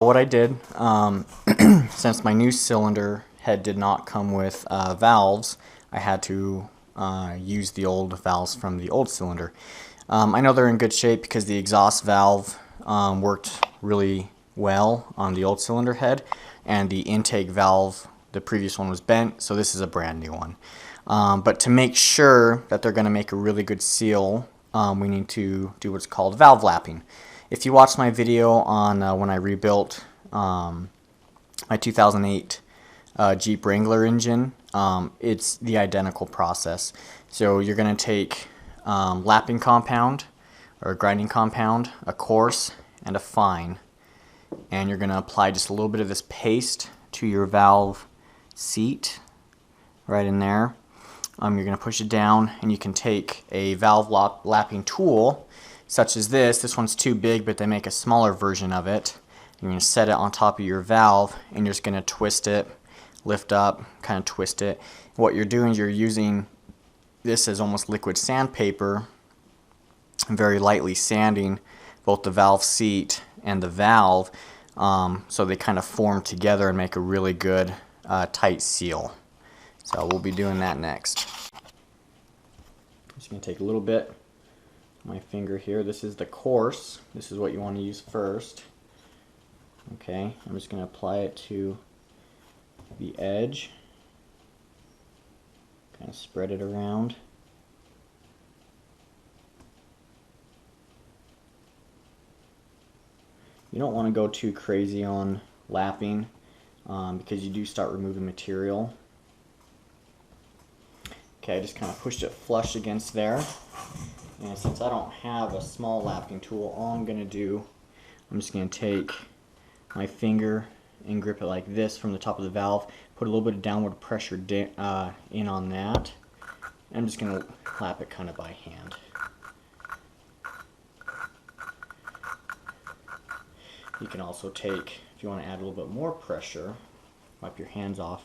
What I did, since my new cylinder head did not come with valves, I had to use the old valves from the old cylinder. I know they're in good shape because the exhaust valve worked really well on the old cylinder head, and the intake valve, the previous one, was bent, so this is a brand new one. But to make sure that they're going to make a really good seal, we need to do what's called valve lapping. If you watched my video on when I rebuilt my 2008 Jeep Wrangler engine, it's the identical process. So you're going to take lapping compound or grinding compound, a coarse and a fine, and you're going to apply just a little bit of this paste to your valve seat right in there. You're going to push it down, and you can take a valve lapping tool such as this. This one's too big, but they make a smaller version of it. You're going to set it on top of your valve, and you're just going to twist it, lift up, kind of twist it. What you're doing is you're using this as almost liquid sandpaper, and very lightly sanding both the valve seat and the valve, so they kind of form together and make a really good tight seal. So we'll be doing that next. I'm just going to take a little bit, my finger here. This is the coarse. This is what you want to use first. Okay, I'm just going to apply it to the edge. Kind of spread it around. You don't want to go too crazy on lapping because you do start removing material. Okay, I just kind of pushed it flush against there. And since I don't have a small lapping tool, all I'm going to do, I'm just going to take my finger and grip it like this from the top of the valve, put a little bit of downward pressure in on that. I'm just going to lap it kind of by hand. You can also take, if you want to add a little bit more pressure, wipe your hands off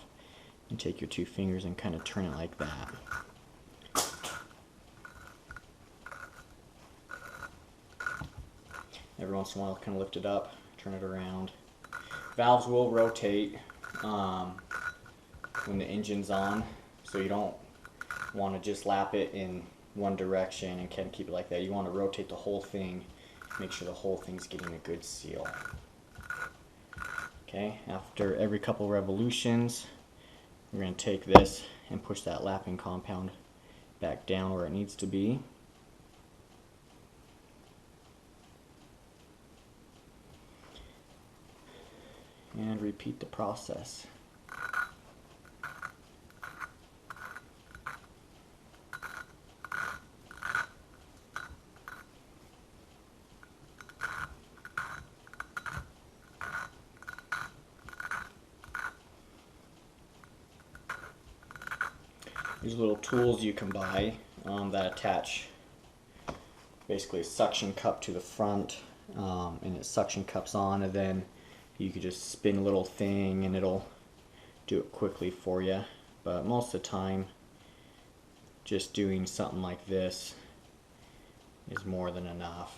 and take your two fingers and kind of turn it like that. Every once in a while, kind of lift it up, turn it around. Valves will rotate when the engine's on, so you don't want to just lap it in one direction and can't keep it like that. You want to rotate the whole thing, make sure the whole thing's getting a good seal. Okay, after every couple revolutions, we're going to take this and push that lapping compound back down where it needs to be. And repeat the process. These little tools you can buy that attach basically a suction cup to the front, and it suction cups on, and then you could just spin a little thing and it'll do it quickly for you. But most of the time, just doing something like this is more than enough.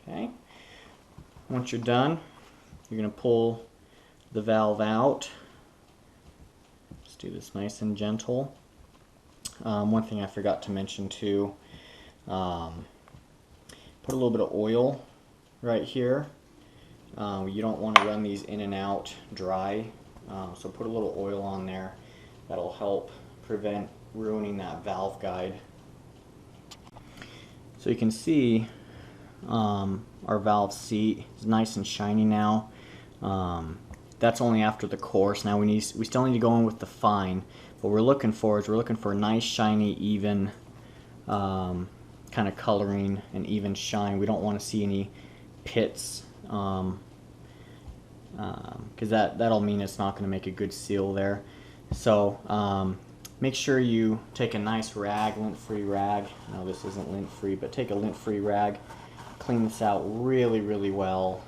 Okay, once you're done, you're going to pull the valve out. Just do this nice and gentle. One thing I forgot to mention too, put a little bit of oil right here. You don't want to run these in and out dry, so put a little oil on there. That'll help prevent ruining that valve guide. So you can see our valve seat is nice and shiny now. That's only after the coarse. Now we still need to go in with the fine. What we're looking for is a nice shiny even kind of coloring and even shine. We don't want to see any pits because that'll mean it's not going to make a good seal there. So make sure you take a nice rag, lint-free rag. No, this isn't lint-free, but take a lint-free rag. Clean this out really, really well,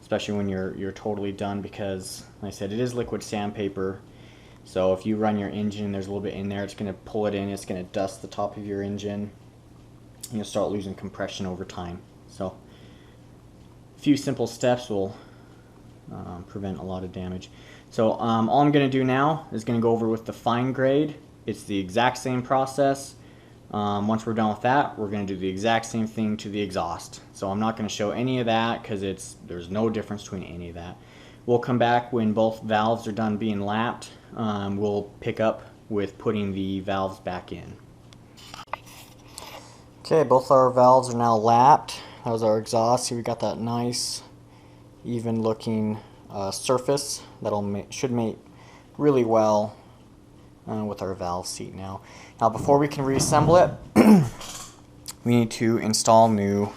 especially when you're totally done, because, like I said, it is liquid sandpaper. So if you run your engine and there's a little bit in there, it's going to pull it in, it's going to dust the top of your engine, and you'll start losing compression over time. So a few simple steps will prevent a lot of damage. So all I'm going to do now is going to go over with the fine grade. It's the exact same process. Once we're done with that, we're going to do the exact same thing to the exhaust. So I'm not going to show any of that because there's no difference between any of that. We'll come back when both valves are done being lapped. We'll pick up with putting the valves back in. Okay, both our valves are now lapped. That was our exhaust. See, we got that nice, even looking surface that'll should mate really well with our valve seat now. Now, before we can reassemble it, we need to install new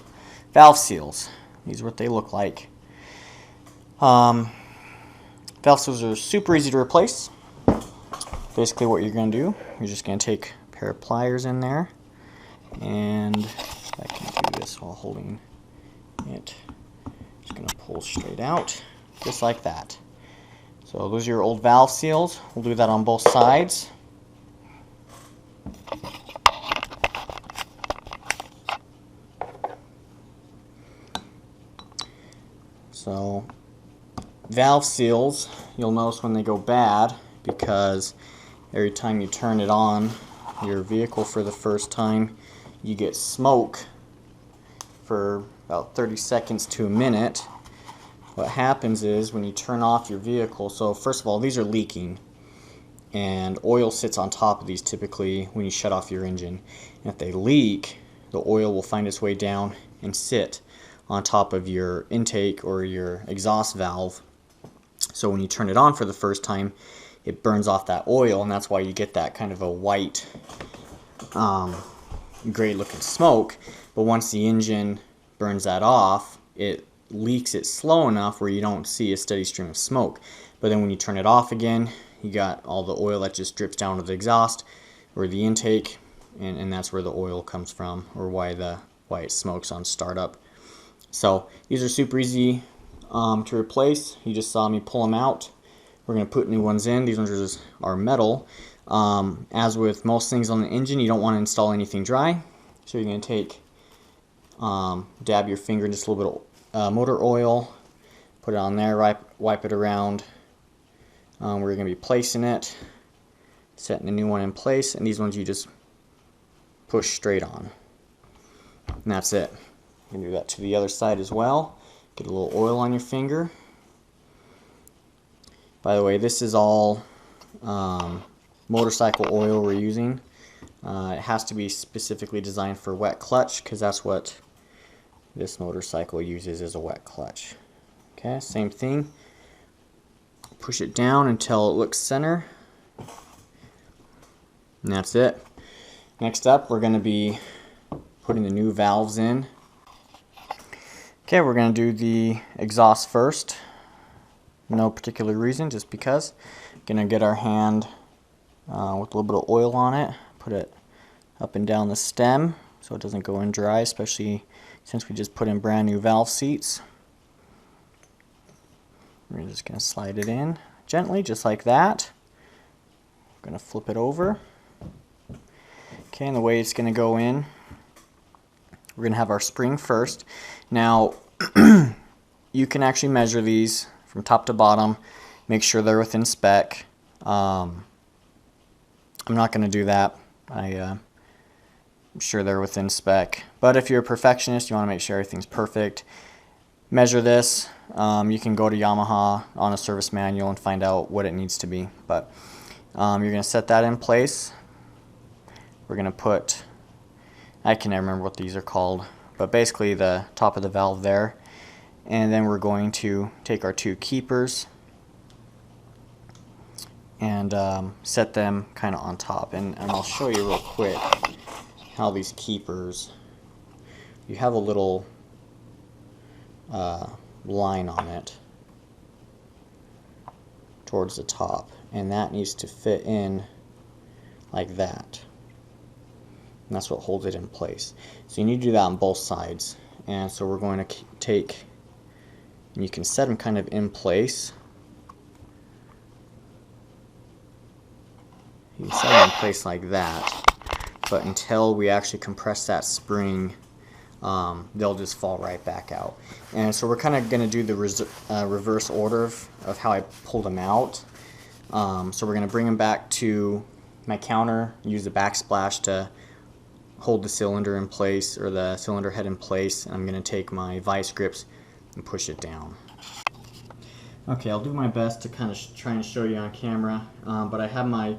valve seals. These are what they look like. Valve seals are super easy to replace. Basically what you're going to do, you're just going to take a pair of pliers in there, and I can do this while holding it. Just going to pull straight out, just like that. So those are your old valve seals. We'll do that on both sides. So valve seals, you'll notice when they go bad, because every time you turn it on your vehicle for the first time, you get smoke for about 30 seconds to a minute. What happens is when you turn off your vehicle, so first of all, these are leaking, and oil sits on top of these typically when you shut off your engine. And if they leak, the oil will find its way down and sit on top of your intake or your exhaust valve. So when you turn it on for the first time, it burns off that oil, and that's why you get that kind of a white, gray looking smoke. But once the engine burns that off, it leaks it slow enough where you don't see a steady stream of smoke. But then when you turn it off again, you got all the oil that just drips down to the exhaust or the intake, and that's where the oil comes from, or why it smokes on startup. So these are super easy to replace. You just saw me pull them out. We're going to put new ones in. These ones are metal. As with most things on the engine, you don't want to install anything dry. So you're going to take, dab your finger in just a little bit of motor oil, put it on there, wipe it around. We're going to be placing it, setting the new one in place, and these ones you just push straight on. And that's it. You can do that to the other side as well. Get a little oil on your finger. By the way, this is all motorcycle oil we're using. It has to be specifically designed for wet clutch, because that's what this motorcycle uses, is a wet clutch. Okay, same thing. Push it down until it looks center. And that's it. Next up, we're going to be putting the new valves in. Okay, we're going to do the exhaust first. No particular reason, just because. Going to get our hand with a little bit of oil on it, put it up and down the stem so it doesn't go in dry, especially since we just put in brand new valve seats. We're just going to slide it in gently, just like that. We're going to flip it over. Okay, and the way it's going to go in, we're going to have our spring first. Now, you can actually measure these from top to bottom, make sure they're within spec. I'm not going to do that. I'm sure they're within spec. But if you're a perfectionist, you want to make sure everything's perfect, measure this. You can go to Yamaha on a service manual and find out what it needs to be. But you're going to set that in place. We're going to put, I can never remember what these are called, but basically the top of the valve there. And then we're going to take our two keepers and set them kind of on top. And I'll show you real quick how these keepers, you have a little line on it towards the top, and that needs to fit in like that. And that's what holds it in place. So you need to do that on both sides. And so we're going to take, and you can set them kind of in place. You can set them in place like that, but until we actually compress that spring, they'll just fall right back out. And so we're kind of going to do the reverse order of how I pulled them out. So we're going to bring them back to my counter, use the backsplash to hold the cylinder in place, or the cylinder head in place, and I'm going to take my vice grips and push it down. Okay, I'll do my best to kind of try and show you on camera, but I have my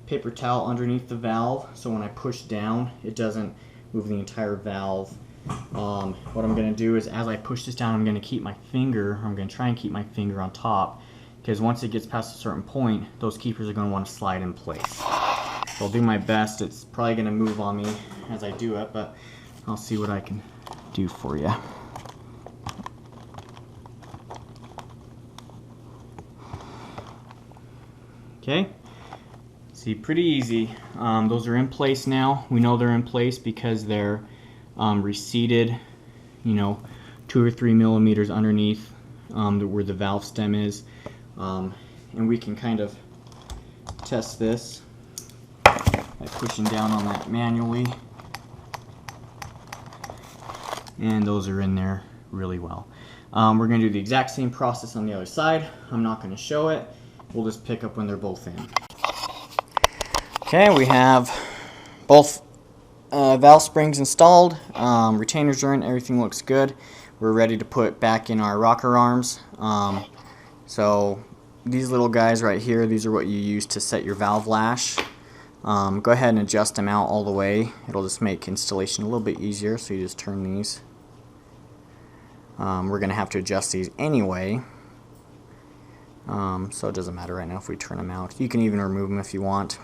paper towel underneath the valve, so when I push down, it doesn't move the entire valve. What I'm going to do is, as I push this down, I'm going to try and keep my finger on top, because once it gets past a certain point, those keepers are going to want to slide in place. So I'll do my best. It's probably going to move on me as I do it, but I'll see what I can do for you. Okay, see, pretty easy. Those are in place now. We know they're in place because they're receded, 2 or 3 millimeters underneath where the valve stem is. And we can kind of test this by pushing down on that manually. And those are in there really well. We're going to do the exact same process on the other side. I'm not going to show it. We'll just pick up when they're both in. Okay, we have both valve springs installed. Retainers are in. Everything looks good. We're ready to put back in our rocker arms. So these little guys right here, these are what you use to set your valve lash. Go ahead and adjust them out all the way. It'll just make installation a little bit easier, so you just turn these. We're going to have to adjust these anyway, so it doesn't matter right now if we turn them out. You can even remove them if you want,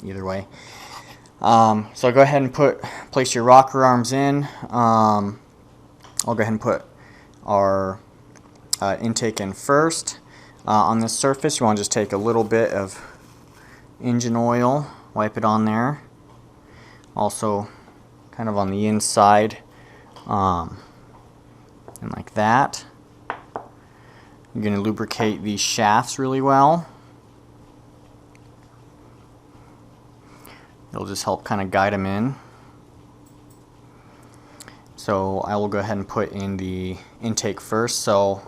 either way. So go ahead and place your rocker arms in. I'll go ahead and put our intake in first. On this surface, you want to just take a little bit of engine oil, wipe it on there. Also kind of on the inside, and like that. You're going to lubricate these shafts really well. It'll just help kind of guide them in. So I will go ahead and put in the intake first. So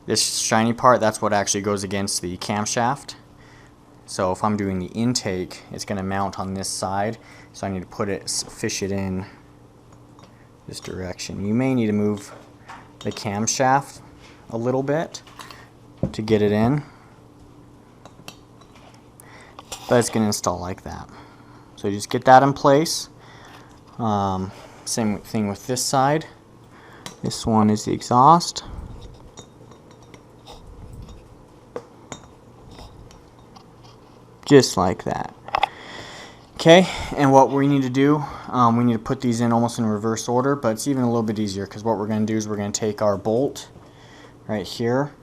this shiny part, that's what actually goes against the camshaft. So if I'm doing the intake, it's going to mount on this side, so I need to fish it in this direction. You may need to move the camshaft a little bit to get it in, but it's going to install like that. So you just get that in place. Same thing with this side. This one is the exhaust. Just like that. Okay, and what we need to do, we need to put these in almost in reverse order, but it's even a little bit easier, because what we're going to do is we're going to take our bolt right here.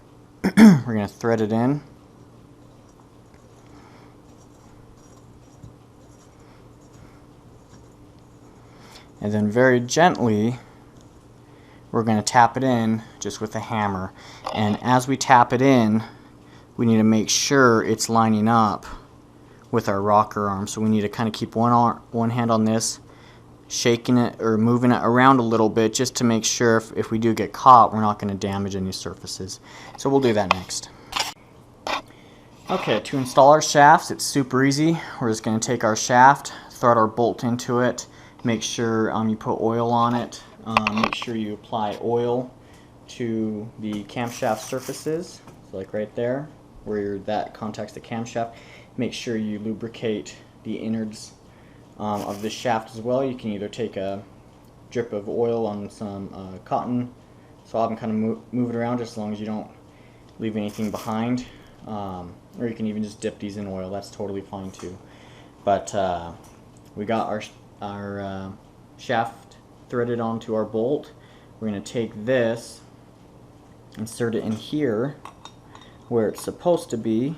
We're going to thread it in. And then very gently, we're going to tap it in just with a hammer. And as we tap it in, we need to make sure it's lining up with our rocker arm. So we need to kind of keep one hand on this, shaking it or moving it around a little bit, just to make sure if we do get caught, we're not going to damage any surfaces. So we'll do that next. Okay, to install our shafts, it's super easy. We're just going to take our shaft, thread our bolt into it, make sure you put oil on it, make sure you apply oil to the camshaft surfaces, so like right there where that contacts the camshaft. Make sure you lubricate the innards of the shaft as well. You can either take a drip of oil on some cotton swab and kind of move it around, just as long as you don't leave anything behind, or you can even just dip these in oil. That's totally fine too. But we got our shaft threaded onto our bolt. We're going to take this, insert it in here where it's supposed to be,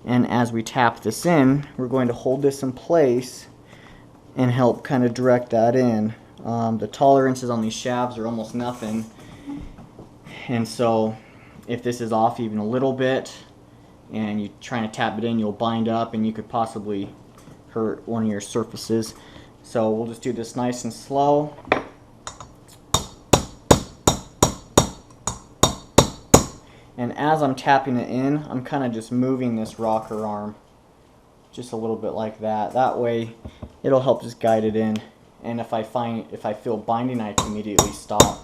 And as we tap this in, we're going to hold this in place and help kind of direct that in. The tolerances on these shafts are almost nothing, and so if this is off even a little bit and you're trying to tap it in, you'll bind up and you could possibly hurt one of your surfaces. So we'll just do this nice and slow. And as I'm tapping it in, I'm kind of just moving this rocker arm just a little bit like that. That way it'll help just guide it in. And if I feel binding, I can immediately stop.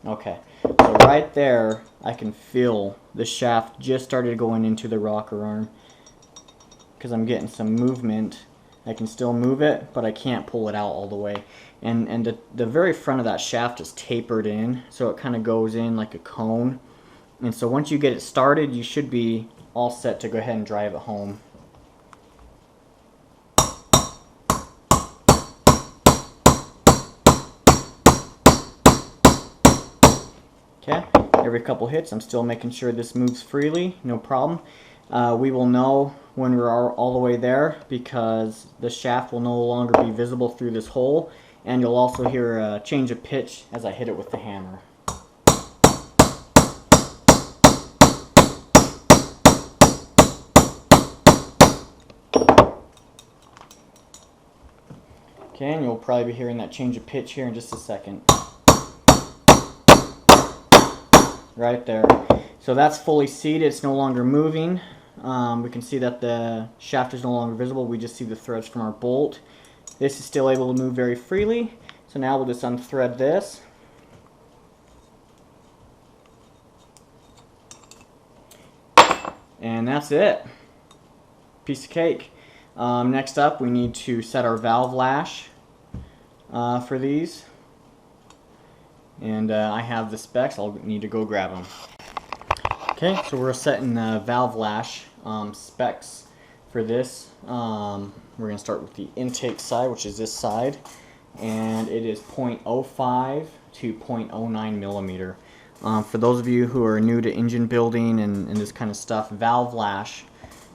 Okay, so right there I can feel the shaft just started going into the rocker arm because I'm getting some movement. I can still move it, but I can't pull it out all the way. And the very front of that shaft is tapered in, so it kind of goes in like a cone. And so once you get it started, you should be all set to go ahead and drive it home. Okay, every couple hits I'm still making sure this moves freely, no problem. We will know when we're all the way there because the shaft will no longer be visible through this hole, and you'll also hear a change of pitch as I hit it with the hammer. Okay, and you'll probably be hearing that change of pitch here in just a second. Right there. So that's fully seated, it's no longer moving. We can see that the shaft is no longer visible, we just see the threads from our bolt. This is still able to move very freely, so now we'll just unthread this. And that's it. Piece of cake. Next up we need to set our valve lash for these. And I have the specs, I'll need to go grab them. Okay, so we're setting the valve lash specs for this. We're going to start with the intake side, which is this side, and it is 0.05 to 0.09 millimeter. For those of you who are new to engine building and this kind of stuff, valve lash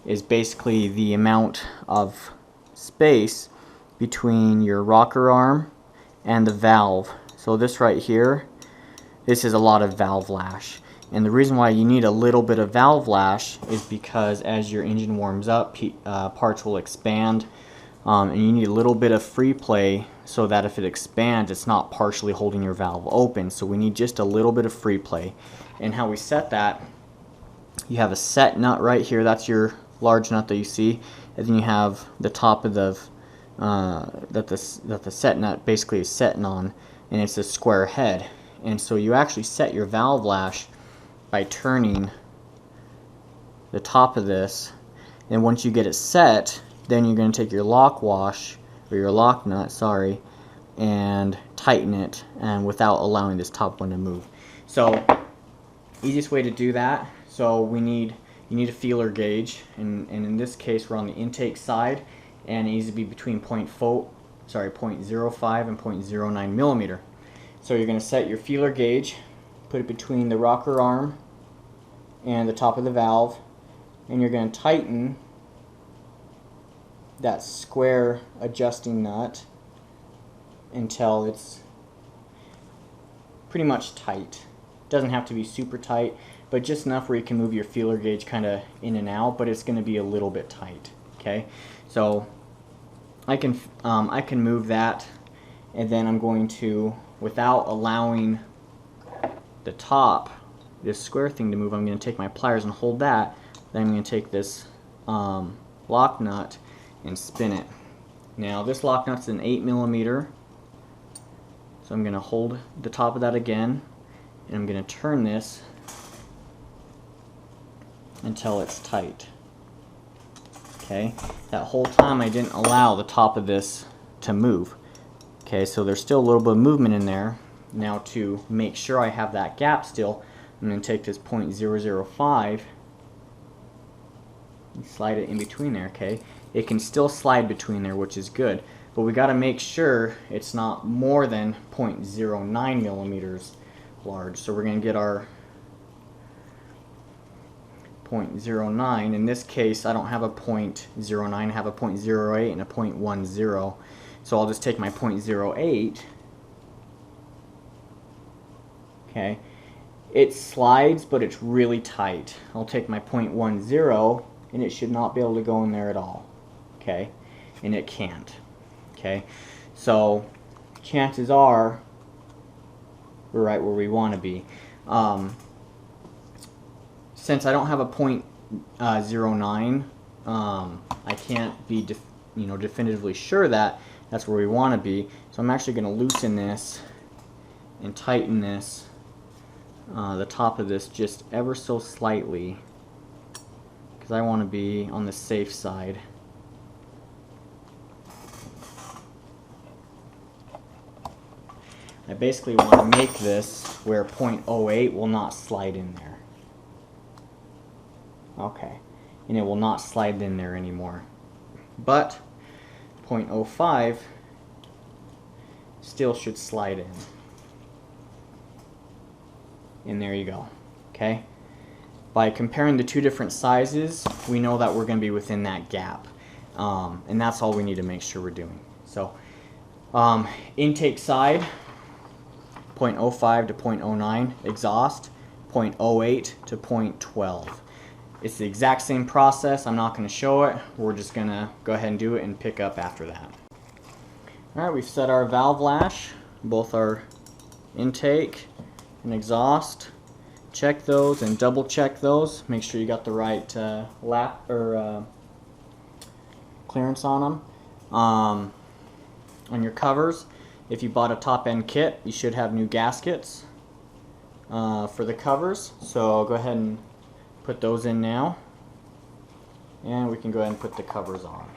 is basically the amount of space between your rocker arm and the valve. So this right here, this is a lot of valve lash. And the reason why you need a little bit of valve lash is because as your engine warms up, parts will expand. And you need a little bit of free play so that if it expands, it's not partially holding your valve open. So we need just a little bit of free play. And how we set that, you have a set nut right here. That's your large nut that you see. And then you have the top of the, that the set nut basically is setting on. And it's a square head. And so you actually set your valve lash by turning the top of this. And once you get it set, then you're going to take your lock wash, or your lock nut, sorry, and tighten it, and without allowing this top one to move. So easiest way to do that, so you need a feeler gauge, and in this case we're on the intake side, and it needs to be between 0.05 and 0.09 millimeter. So you're going to set your feeler gauge, put it between the rocker arm and the top of the valve, and you're going to tighten that square adjusting nut until it's pretty much tight. Doesn't have to be super tight, but just enough where you can move your feeler gauge kind of in and out, but it's going to be a little bit tight. Okay, so I can move that, and then I'm going to, without allowing the top, this square thing to move, I'm going to take my pliers and hold that. Then I'm going to take this lock nut and spin it. Now this lock nut's an 8 millimeter, so I'm going to hold the top of that again, and I'm going to turn this until it's tight. Okay, that whole time I didn't allow the top of this to move. Okay, so there's still a little bit of movement in there. Now to make sure I have that gap still, I'm going to take this 0.005 and slide it in between there. Okay, it can still slide between there, which is good, but we got to make sure it's not more than 0.09 millimeters large. So we're going to get our 0.09. In this case, I don't have a 0.09, I have a 0.08 and a 0.10. So I'll just take my 0.08. Okay, it slides, but it's really tight. I'll take my 0.10, and it should not be able to go in there at all. Okay, and it can't. Okay, so chances are we're right where we want to be. Since I don't have a 0.09, I can't be definitively sure that that's where we want to be. So I'm actually going to loosen this and tighten this, the top of this, just ever so slightly, because I want to be on the safe side. I basically want to make this where 0.08 will not slide in there. Okay, and it will not slide in there anymore. But 0.05 still should slide in. And there you go. Okay? By comparing the two different sizes, we know that we're going to be within that gap. And that's all we need to make sure we're doing. So, intake side, 0.05 to 0.09, exhaust, 0.08 to 0.12. It's the exact same process. I'm not going to show it. We're just going to go ahead and do it and pick up after that. Alright, we've set our valve lash, both our intake and exhaust. Check those and double check those. Make sure you got the right clearance on them. On your covers, if you bought a top end kit, you should have new gaskets for the covers. So go ahead and put those in now, and we can go ahead and put the covers on.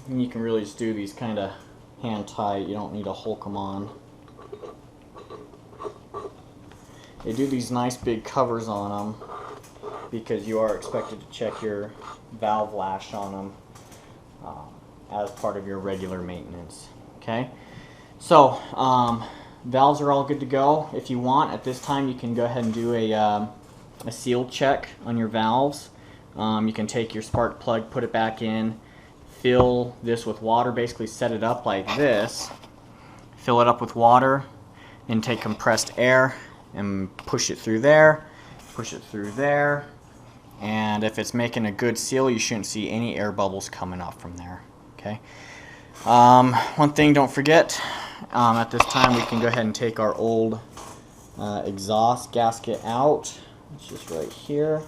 And you can really just do these kind of hand tight. You don't need to hulk them on. They do these nice big covers on them because you are expected to check your valve lash on them as part of your regular maintenance. Okay, so valves are all good to go. If you want, at this time, you can go ahead and do a seal check on your valves. You can take your spark plug, put it back in, fill this with water, basically set it up like this, fill it up with water, and take compressed air and push it through there, and if it's making a good seal, you shouldn't see any air bubbles coming up from there. Okay. One thing, don't forget, at this time we can go ahead and take our old exhaust gasket out. It's just right here.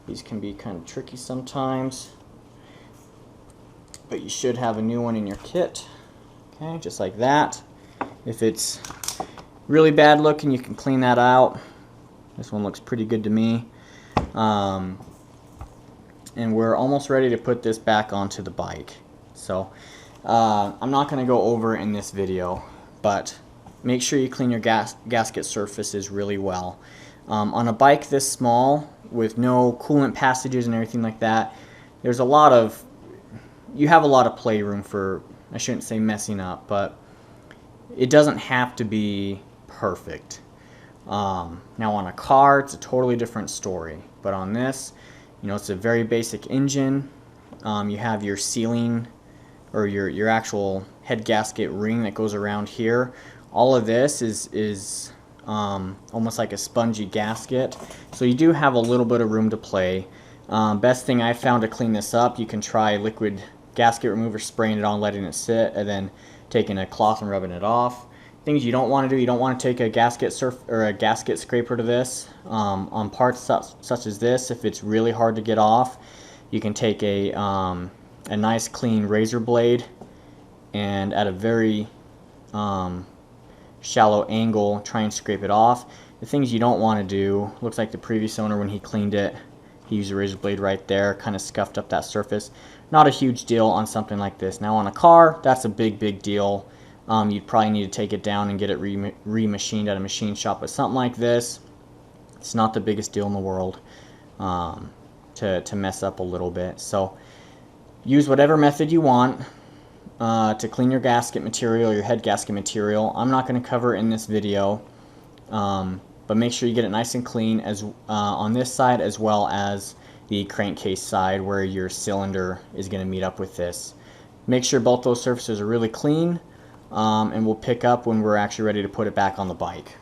These can be kind of tricky sometimes, but you should have a new one in your kit. Okay, just like that. If it's really bad looking, you can clean that out. This one looks pretty good to me. And we're almost ready to put this back onto the bike. So I'm not going to go over in this video, but make sure you clean your gasket surfaces really well. On a bike this small with no coolant passages and everything like that, there's you have a lot of playroom for, I shouldn't say messing up, but it doesn't have to be perfect. Now on a car, it's a totally different story, but on this, it's a very basic engine. You have your sealing, or your actual head gasket ring that goes around here. All of this is almost like a spongy gasket, so you do have a little bit of room to play. Best thing I found to clean this up, you can try liquid gasket remover, spraying it on, letting it sit, and then taking a cloth and rubbing it off. Things you don't want to do, you don't want to take a gasket scraper to this. On parts such as this, if it's really hard to get off, you can take a nice clean razor blade and at a very shallow angle try and scrape it off. The things you don't want to do, looks like the previous owner, when he cleaned it, he used a razor blade right there, kind of scuffed up that surface. Not a huge deal on something like this. Now on a car, that's a big deal. You'd probably need to take it down and get it remachined at a machine shop. But something like this, it's not the biggest deal in the world. to mess up a little bit. So use whatever method you want to clean your gasket material, your head gasket material. I'm not going to cover it in this video, but make sure you get it nice and clean as on this side as well as the crankcase side where your cylinder is going to meet up with this. Make sure both those surfaces are really clean, and we'll pick up when we're actually ready to put it back on the bike.